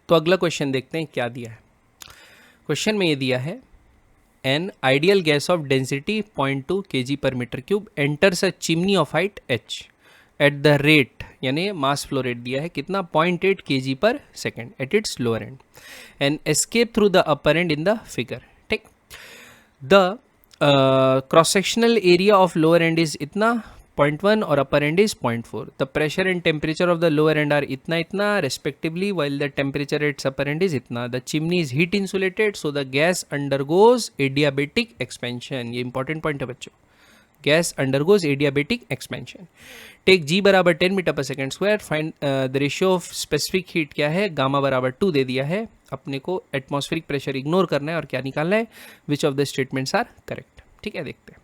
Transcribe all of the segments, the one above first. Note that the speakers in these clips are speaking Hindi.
तो अगला क्वेश्चन देखते हैं क्या दिया है। क्वेश्चन में ये दिया है an ideal gas off density 0.2 kg per meter cube enters a chimney of height h at the rate, यानी मास फ्लो रेट दिया है कितना 0.8 kg per second at its lower end and escape through the upper end in the figure. ठीक, the cross sectional area of lower end is इतना 0.1 और upper end is 0.4. The pressure and temperature of the lower end are इतना इतना respectively while the temperature at's upper end is इतना. The chimney is heat insulated so the gas undergoes adiabatic expansion. ये इंपॉर्टेंट पॉइंट है बच्चों, gas undergoes adiabatic expansion. Take जी बराबर 10 मीटर पर second square. Find the ratio of specific heat क्या है, गामा बराबर 2 दे दिया है. अपने को एटमॉस्फेरिक प्रेशर इग्नोर करना है और क्या निकालना है, which of the statements are correct. ठीक है, देखते हैं.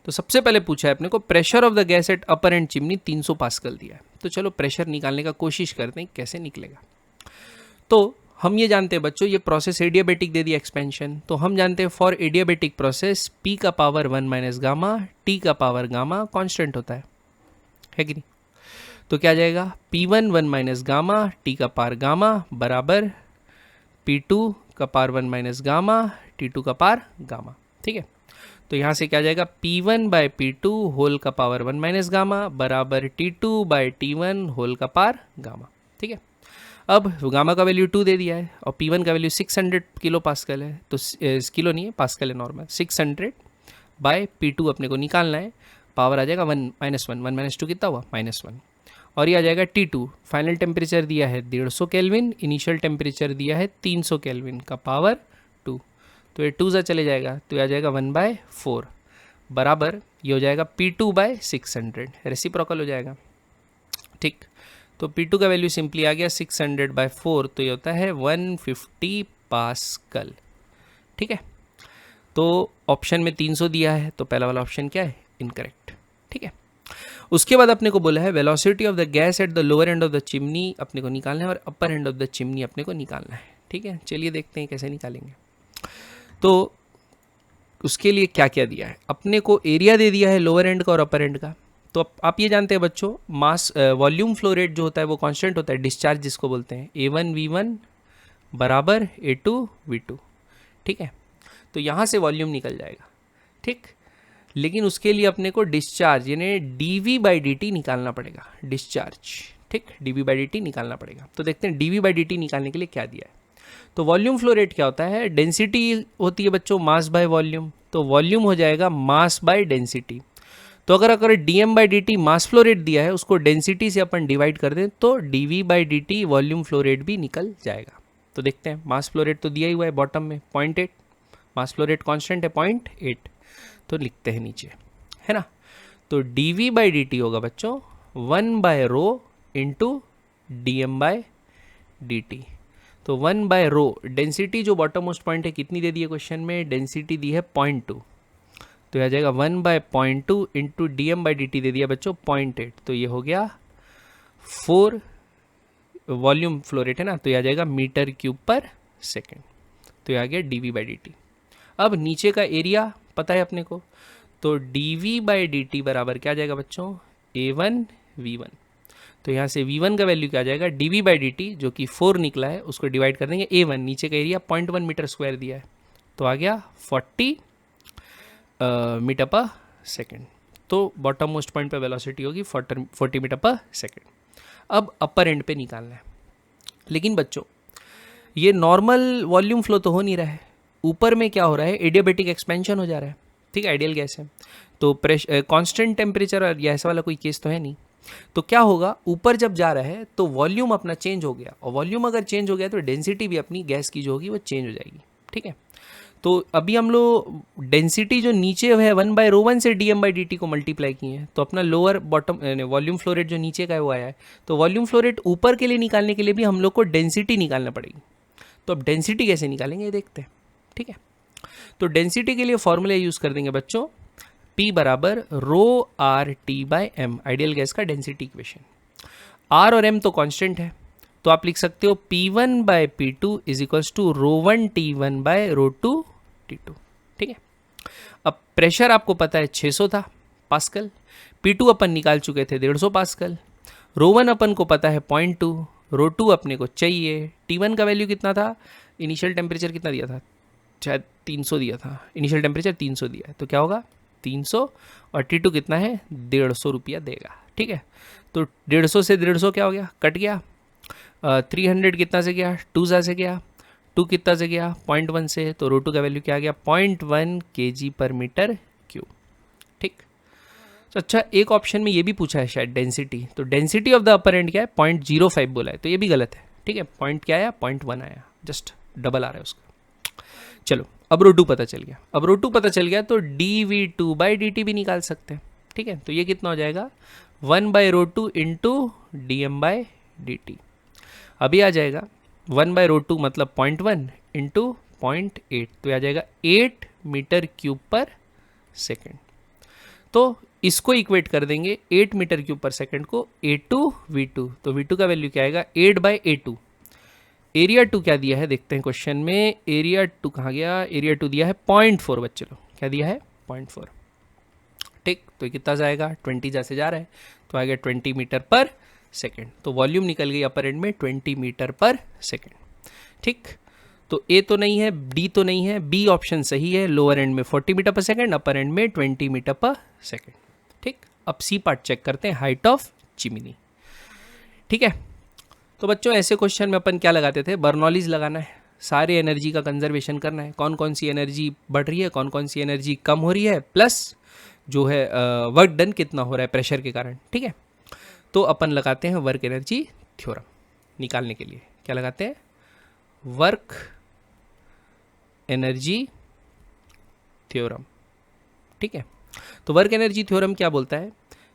तो सबसे पहले पूछा है अपने को pressure of the gas at upper and chimney 300 pascal दिया है. तो चलो प्रेशर निकालने का कोशिश करते हैं कैसे निकलेगा. तो हम ये जानते हैं बच्चों, ये प्रोसेस एडियाबेटिक दे दिया एक्सपेंशन. तो हम जानते हैं फॉर एडियाबेटिक प्रोसेस P का पावर 1 माइनस गामा, T का पावर गामा कांस्टेंट होता है कि नहीं. तो क्या जाएगा P1 1 माइनस गामा, T का पावर गामा बराबर P2 का पावर 1 माइनस गामा, T2 का पावर गामा. ठीक है, तो यहाँ से क्या जाएगा P1 बाय P2 होल का पावर 1 माइनस गामा बराबर T2 बाय T1 होल का पावर गामा. ठीक है, अब गामा का वैल्यू 2 दे दिया है और P1 का वैल्यू 600 किलो पास्कल है. तो किलो नहीं है, पास्कल है नॉर्मल. 600 बाय P2 अपने को निकालना है. पावर आ जाएगा 1 माइनस 1, 1 माइनस 2 कितना हुआ -1. और ये आ जाएगा T2. फाइनल टेम्परेचर दिया है 150 केल्विन, इनिशियल टेम्परेचर दिया है 300 केल्विन का पावर 2. तो ये 2 से चले जाएगा तो ये आ जाएगा 1/4 बराबर ये हो जाएगा P2 बाय 600. रेसिप्रोकल हो जाएगा. ठीक, तो P2 का वैल्यू सिंपली आ गया 600/4, तो ये होता है 150 पास्कल. ठीक है, तो ऑप्शन में 300 दिया है तो पहला वाला ऑप्शन क्या है, इनकरेक्ट. ठीक है, उसके बाद अपने को बोला है velocity of the gas at the lower end of the chimney अपने को निकालना है और upper end of the chimney अपने को निकालना है. ठीक है, चलिए देखते हैं कैसे निकालेंगे. तो उसके लिए क्या क्या दिया है, अपने को एरिया दे दिया है लोअर एंड का और अपर एंड का. तो आप ये जानते हैं बच्चों, मास वॉल्यूम फ्लो रेट जो होता है वो कांस्टेंट होता है, डिस्चार्ज जिसको बोलते हैं A1 V1 बराबर A2 V2. ठीक है, तो यहाँ से वॉल्यूम निकल जाएगा. ठीक, लेकिन उसके लिए अपने को डिस्चार्ज यानी dV/dt निकालना पड़ेगा. डिस्चार्ज, ठीक, dV/dt निकालना पड़ेगा. तो देखते हैं dV/dt निकालने के लिए क्या दिया है. तो वॉल्यूम फ्लो रेट क्या होता है, डेंसिटी होती है बच्चों मास बाय वॉल्यूम. तो वॉल्यूम हो जाएगा मास बाय डेंसिटी. तो अगर dm/dt मास फ्लो रेट दिया है उसको डेंसिटी से अपन डिवाइड कर दें तो dV/dt वॉल्यूम फ्लो रेट भी निकल जाएगा. तो देखते हैं, मास फ्लो रेट तो दिया ही हुआ है बॉटम में 0.8, मास फ्लो रेट कॉन्स्टेंट है 0.8. तो लिखते हैं नीचे, है ना. तो dV/dt होगा बच्चों 1/ρ इंटू dm/dt. तो 1/ρ डेंसिटी जो बॉटम मोस्ट पॉइंट है कितनी दे दी है क्वेश्चन में, डेंसिटी दी है 0.2. तो यह आ जाएगा 1/0.2 इंटू dm/dt दे दिया बच्चों 0.8. तो ये हो गया 4 वॉल्यूम फ्लो रेट है ना. तो यह आ जाएगा मीटर क्यूब पर सेकेंड. तो यह आ गया dV/dt. अब नीचे का एरिया पता है अपने को, तो dV/dt बराबर क्या आ जाएगा बच्चों A1 V1. तो यहाँ से V1 का वैल्यू क्या आ जाएगा, dV/dt जो कि 4 निकला है उसको डिवाइड कर देंगे A1, नीचे का एरिया 0.1 मीटर स्क्वायर दिया है तो आ गया 40 मीटर पर सेकेंड. तो बॉटम मोस्ट पॉइंट पे वेलोसिटी होगी 40 मीटर पर सेकेंड. अब अपर एंड पे निकालना है. लेकिन बच्चों ये नॉर्मल वॉल्यूम फ्लो तो हो नहीं रहा है, ऊपर में क्या हो रहा है, एडियाबेटिक एक्सपेंशन हो जा रहा है. ठीक है, आइडियल गैस है तो प्रेशर कांस्टेंट टेम्परेचर और ऐसा वाला कोई केस तो है नहीं. तो क्या होगा, ऊपर जब जा रहा है तो वॉल्यूम अपना चेंज हो गया, और वॉल्यूम अगर चेंज हो गया तो डेंसिटी भी अपनी गैस की जो होगी वो चेंज हो जाएगी. ठीक है, तो अभी हम लोग डेंसिटी जो नीचे है 1/ρ1 से dm/dt को मल्टीप्लाई किए हैं तो अपना lower bottom volume flow rate जो नीचे का है वो आया है. तो वॉल्यूम फ्लो रेट ऊपर के लिए निकालने के लिए भी हम लोग को डेंसिटी निकालना पड़ेगी. तो अब डेंसिटी कैसे निकालेंगे ये देखते हैं. ठीक है, तो डेंसिटी के लिए फॉर्मूला यूज कर देंगे बच्चों, P बराबर ρRT/m, आइडियल गैस का डेंसिटी इक्वेशन. R और M तो कांस्टेंट है तो आप लिख सकते हो P1/P2 is equals to ρ1T1/ρ2T2. ठीक है, अब प्रेशर आपको पता है 600 था पास्कल, P2 अपन निकाल चुके थे 150 पास्कल, ρ1 अपन को पता है 0.2, रो टू अपने को चाहिए, T1 का वैल्यू कितना था, इनिशियल टेम्परेचर कितना दिया था, शायद 300 दिया था, इनिशियल टेम्परेचर 300 दिया है, तो क्या होगा 300, और T2 कितना है 150 रुपया देगा, ठीक है। तो 150 से 150 क्या हो गया, कट गया, 300 कितना से गया, 2 से गया, 2 कितना से गया 0.1 से, तो रो टू का वैल्यू क्या आ गया 0.1 kg/m³, ठीक। तो अच्छा, एक ऑप्शन में ये भी पूछा है शायद डेंसिटी, तो density of the upper and क्या है 0.05 बोला है, तो ये भी गलत है, ठीक है। पॉइंट क्या आया 0.1 आया, जस्ट डबल आ रहा है उसका। चलो अब रो टू पता चल गया, अब रो टू पता चल गया तो dV2/dt भी निकाल सकते हैं, ठीक है। तो ये कितना हो जाएगा 1/ρ2 इंटू dm/dt, अभी आ जाएगा 1/ρ2 मतलब 0.1 इंटू 0.8, तो आ जाएगा 8 m³/s। तो इसको इक्वेट कर देंगे 8 m³/s को A2V2, तो V2 का वैल्यू क्या आएगा 8/A2। एरिया 2 क्या दिया है देखते हैं क्वेश्चन में, एरिया 2 कहाँ गया, एरिया 2 दिया है 0.4 बच्चे लोग, क्या दिया है 0.4, ठीक। तो ये कितना जाएगा 20 जैसे जा रहा है, तो आ गया 20 m/s, तो वॉल्यूम निकल गई अपर एंड में 20 m/s, ठीक। तो ए तो नहीं है, डी तो नहीं है, बी ऑप्शन सही है, लोअर एंड में 40 m/s, अपर एंड में 20 m/s, ठीक। अब सी पार्ट चेक करते हैं, हाइट ऑफ चिमनी, ठीक है। तो बच्चों ऐसे क्वेश्चन में अपन क्या लगाते थे, बर्नौलीज लगाना है, सारे एनर्जी का कंजर्वेशन करना है, कौन कौन सी एनर्जी बढ़ रही है, कौन कौन सी एनर्जी कम हो रही है, प्लस जो है वर्क डन कितना हो रहा है प्रेशर के कारण, ठीक है। तो अपन लगाते हैं वर्क एनर्जी थ्योरम निकालने के लिए, क्या लगाते हैं वर्क एनर्जी थ्योरम, ठीक है। तो वर्क एनर्जी थ्योरम क्या बोलता है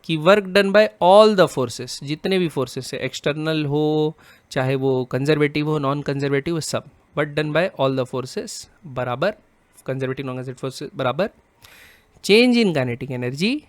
कि work done by all the forces, जितने भी फोर्सेस है, एक्सटर्नल हो चाहे वो कंजर्वेटिव हो नॉन कंजर्वेटिव हो, सब work done by all the forces बराबर कंजर्वेटिव नॉन कंजर्वेटिव फोर्सेस बराबर change in kinetic energy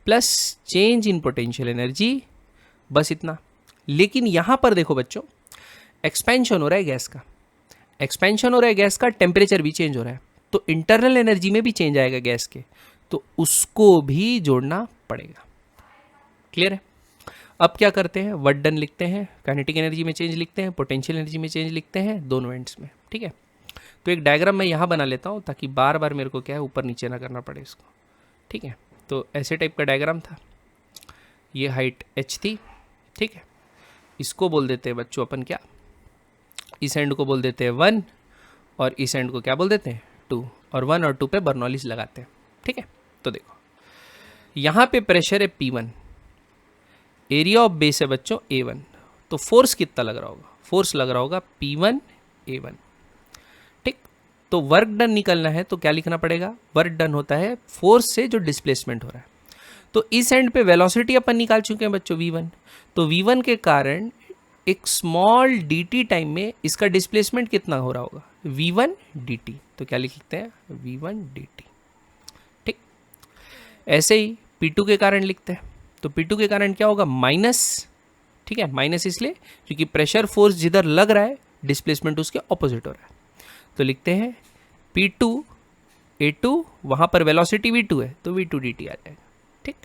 plus change in potential energy, बस इतना। लेकिन यहाँ पर देखो बच्चों, एक्सपेंशन हो रहा है गैस का, एक्सपेंशन हो रहा है गैस का, टेम्परेचर भी चेंज हो रहा है, तो इंटरनल एनर्जी में भी चेंज आएगा गैस के, तो उसको भी जोड़ना पड़ेगा, क्लियर है। अब क्या करते हैं, वर्क डन लिखते हैं, काइनेटिक एनर्जी में चेंज लिखते हैं, पोटेंशियल एनर्जी में चेंज लिखते हैं, दोनों एंड्स में, ठीक है। तो एक डायग्राम मैं यहाँ बना लेता हूँ ताकि बार बार मेरे को क्या है ऊपर नीचे ना करना पड़े इसको, ठीक है। तो ऐसे टाइप का डायग्राम था, ये हाइट h थी, ठीक है। इसको बोल देते हैं बच्चों अपन क्या, इस एंड को बोल देते हैं 1 और इस एंड को क्या बोल देते हैं 2, और 1 और 2 पे बर्नौलीज लगाते हैं, ठीक है। तो देखो यहाँ पे प्रेशर है P1, एरिया ऑफ बेस है बच्चों A1, तो फोर्स कितना लग रहा होगा, फोर्स लग रहा होगा P1 A1, ठीक। तो वर्क डन निकलना है तो क्या लिखना पड़ेगा, वर्क डन होता है फोर्स से जो डिस्प्लेसमेंट हो रहा है, तो इस एंड पे वेलोसिटी अपन निकाल चुके हैं बच्चों V1, तो V1 के कारण एक स्मॉल dt टाइम में इसका डिस्प्लेसमेंट कितना हो रहा होगा V1 dt, तो क्या लिख सकते हैं V1 dt, ठीक। ऐसे ही P2 के कारण लिखते हैं, तो P2 के कारण क्या होगा माइनस, ठीक है, माइनस इसलिए क्योंकि प्रेशर फोर्स जिधर लग रहा है डिस्प्लेसमेंट उसके ऑपोजिट हो रहा है, तो लिखते हैं P2 A2, वहाँ पर वेलोसिटी V2 है तो V2 dt आ जाएगा, ठीक।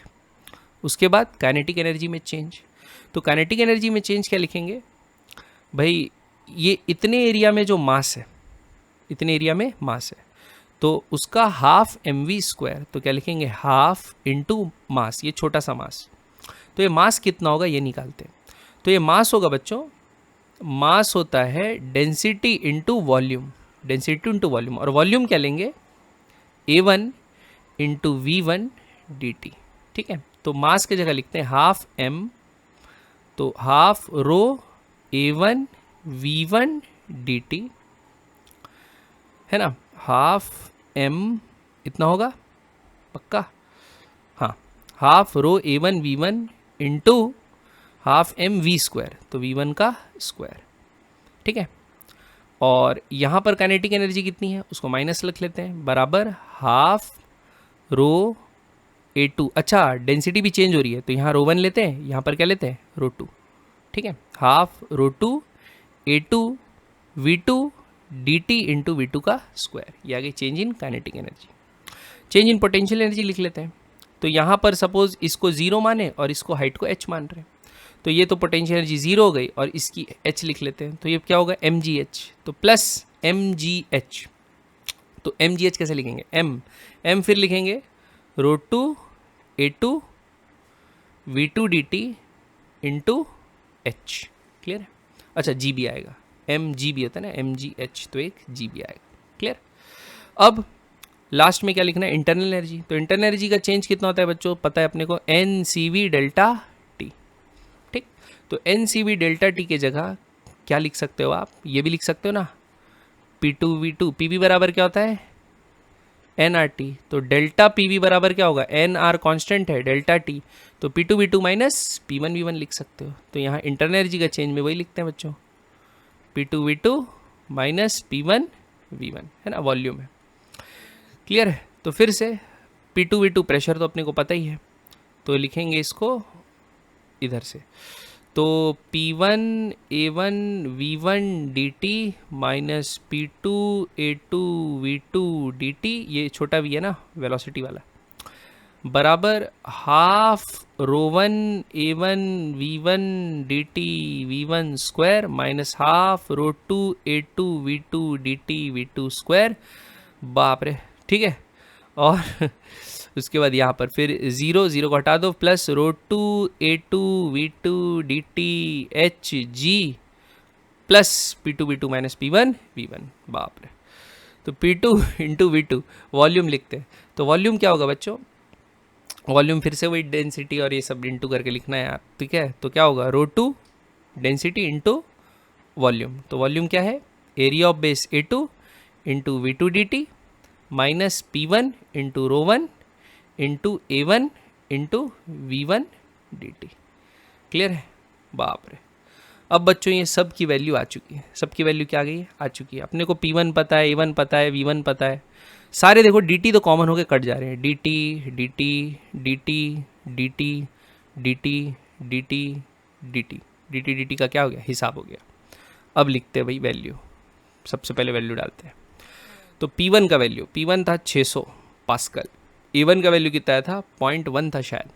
उसके बाद काइनेटिक एनर्जी में चेंज, तो काइनेटिक एनर्जी में चेंज क्या लिखेंगे भाई, ये इतने एरिया में जो मास है, इतने एरिया में मास है, तो उसका हाफ mv², तो क्या लिखेंगे हाफ इंटू मास, ये छोटा सा मास, तो ये मास कितना होगा ये निकालते हैं, तो ये मास होगा बच्चों, मास होता है density into volume, density into volume, और वॉल्यूम क्या लेंगे A1 इंटू V1 dt, ठीक है। तो मास की जगह लिखते हैं हाफ m, तो half rho A1 V1 dt है ना, हाफ m इतना होगा पक्का, हाँ, half rho A1 V1 into half m V², तो V1 का स्क्वायर, ठीक है। और यहाँ पर काइनेटिक एनर्जी कितनी है उसको माइनस लिख लेते हैं, बराबर हाफ रो A2, अच्छा डेंसिटी भी चेंज हो रही है तो यहाँ रो 1 लेते हैं, यहाँ पर क्या लेते हैं रो 2, ठीक है। Half rho 2 A2 V2 dt into V2 का स्क्वायर, ये आ गई change in kinetic energy. Change in potential energy लिख लेते हैं, तो यहाँ पर सपोज इसको 0 माने और इसको हाइट को h मान रहे हैं, तो ये तो पोटेंशियल एनर्जी जीरो हो गई और इसकी एच लिख लेते हैं, तो ये क्या होगा mgh, तो प्लस mgh। तो mgh कैसे लिखेंगे, m फिर लिखेंगे ρ2 a2 v2 dt into h। Clear है। अच्छा जी भी आएगा, एम जी भी होता है ना, mgh, तो एक जी भी आएगा। क्लियर। अब लास्ट में क्या लिखना है, इंटरनल एनर्जी। तो इंटरनल एनर्जी का चेंज कितना होता है बच्चों, पता है अपने को, n C V delta T. ठीक, तो n C V delta T के जगह क्या लिख सकते हो आप, ये भी लिख सकते हो ना, P two V two, P V बराबर क्या होता है एन आर टी, तो डेल्टा पी वी बराबर क्या होगा, एन आर कॉन्स्टेंट है, डेल्टा टी, तो P two V two minus P one V one लिख सकते हो। तो यहाँ इंटरनल एनर्जी का चेंज में वही लिखते हैं बच्चों, P two V two minus P one V one, है ना, वॉल्यूम है। क्लियर है। तो फिर से P two V two pressure तो अपने को पता ही है, तो लिखेंगे इसको इधर से, तो P one A one V one D T minus P two A two V two D T, ये छोटा वी है ना वेलोसिटी वाला, बराबर half rho one A one V one D T V one square minus half rho two A two V two D T V two square. बाप रे, ठीक है। और उसके बाद यहाँ पर फिर जीरो जीरो को हटा दो, plus rho two A two V two D T H G plus P two V two minus P one V one. बाप रे, तो P two into V two volume लिखते हैं, तो वॉल्यूम क्या होगा बच्चों, वॉल्यूम फिर से वही डेंसिटी और ये सब इंटू करके लिखना है यार, ठीक है। तो क्या होगा, rho two density into volume, तो वॉल्यूम क्या है, area of base A two into V two D T minus P one into rho one into A one into V one D T. Clear है। बाप रे, अब बच्चों ये सब की वैल्यू आ चुकी है, सब की वैल्यू क्या आ गई है, आ चुकी है। अपने को पी वन पता है, ए वन पता है, वी वन पता है, सारे देखो डी टी तो कॉमन होके कट जा रहे हैं, D T D T D T D T D T D T D T D T D T का क्या हो गया, हिसाब हो गया। अब लिखते हैं भाई वैल्यू, सबसे पहले वैल्यू डालते हैं। तो P1 का वैल्यू, P1 था 600 पास्कल, A1 का वैल्यू कितना था 0.1 था शायद,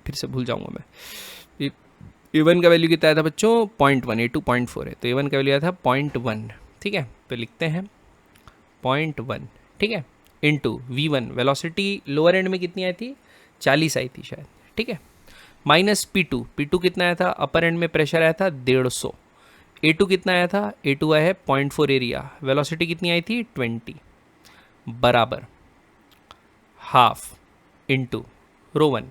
फिर से भूल जाऊंगा मैं। A1 का वैल्यू कितना था बच्चों 0.1, A2 0.4 है, तो A1 का वैल्यू आया था 0.1। ठीक है, तो लिखते हैं 0.1, ठीक है, into V1 velocity lower and में कितनी आई थी 40 आई थी शायद, ठीक है, माइनस P2 कितना आया था, अपर एंड में प्रेशर आया था 150, A2 कितना आया था, A2 आया है 0.4 एरिया, वेलोसिटी कितनी आई थी 20, बराबर हाफ इंटू रो वन।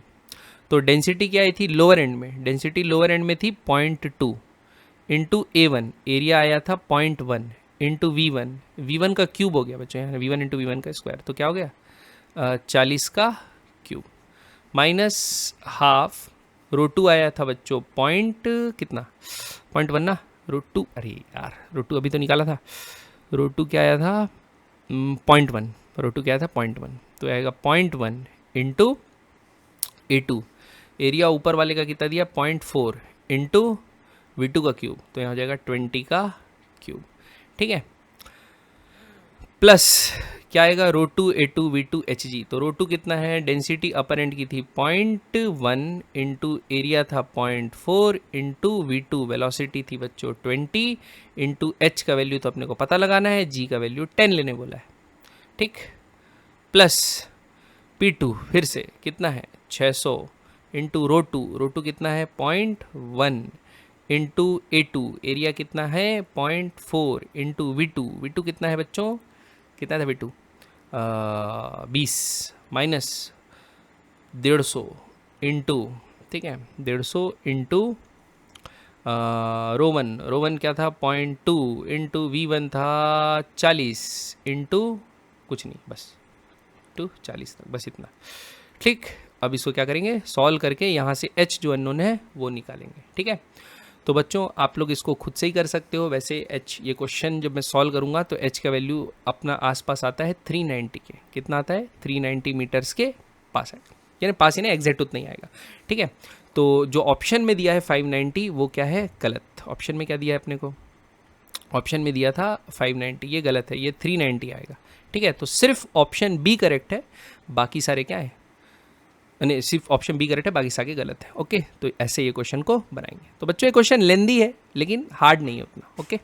तो डेंसिटी क्या आई थी लोअर एंड में, डेंसिटी लोअर एंड में थी 0.2 इंटू A1, एरिया आया था 0.1 इंटू V1 का क्यूब हो गया बच्चों, यहाँ V1 इंटू V1 का स्क्वायर, तो क्या हो गया 40 का cube, minus half rho two आया था बच्चों कितना 0.1 ना, रो टू, अरे यार रो टू अभी तो निकाला था, रो टू क्या आया था 0.1, रो टू क्या आया था 0.1, तो आएगा 0.1 इंटू A2, एरिया ऊपर वाले का कितना दिया 0.4 इंटू V2 का क्यूब, तो यहाँ हो जाएगा 20 का क्यूब, ठीक है, प्लस क्या आएगा रो टू A2 V2 HG, तो रो टू कितना है, डेंसिटी अपर एंड की थी 0.1 इंटू एरिया था 0.4 इंटू V2 वेलोसिटी थी बच्चों 20 इंटू H का वैल्यू तो अपने को पता लगाना है, G का वैल्यू 10 लेने बोला है, ठीक, प्लस P2 फिर से कितना है 600 इंटू रो टू कितना है 0.1 इंटू A2, एरिया कितना है 0.4 इंटू V2 कितना है बच्चों, कितना था V2 20 माइनस 150 इंटू, ठीक है 150 इंटू रो वन क्या था 0.2 इंटू V1 था 40 इंटू कुछ नहीं, बस टू 40 तक, बस इतना, ठीक। अब इसको क्या करेंगे, सॉल्व करके यहाँ से H जो अननोन है वो निकालेंगे, ठीक है। तो बच्चों आप लोग इसको खुद से ही कर सकते हो, वैसे H ये क्वेश्चन जब मैं सॉल्व करूँगा तो H का वैल्यू अपना आसपास आता है 390 के, कितना आता है 390 मीटर्स के पास है, यानी पास ही नहीं एग्जैक्ट उतना ही आएगा, ठीक है। तो जो ऑप्शन में दिया है 590 वो क्या है गलत, ऑप्शन में क्या दिया है अपने को, ऑप्शन में दिया था 590, ये गलत है, ये 390 आएगा, ठीक है। तो सिर्फ ऑप्शन बी करेक्ट है, बाकी सारे क्या है यानी सिर्फ ऑप्शन बी करेक्ट है, बाकी सारे गलत है। ओके, तो ऐसे ये क्वेश्चन को बनाएंगे। तो बच्चों ये क्वेश्चन लेंदी है लेकिन हार्ड नहीं है उतना। ओके।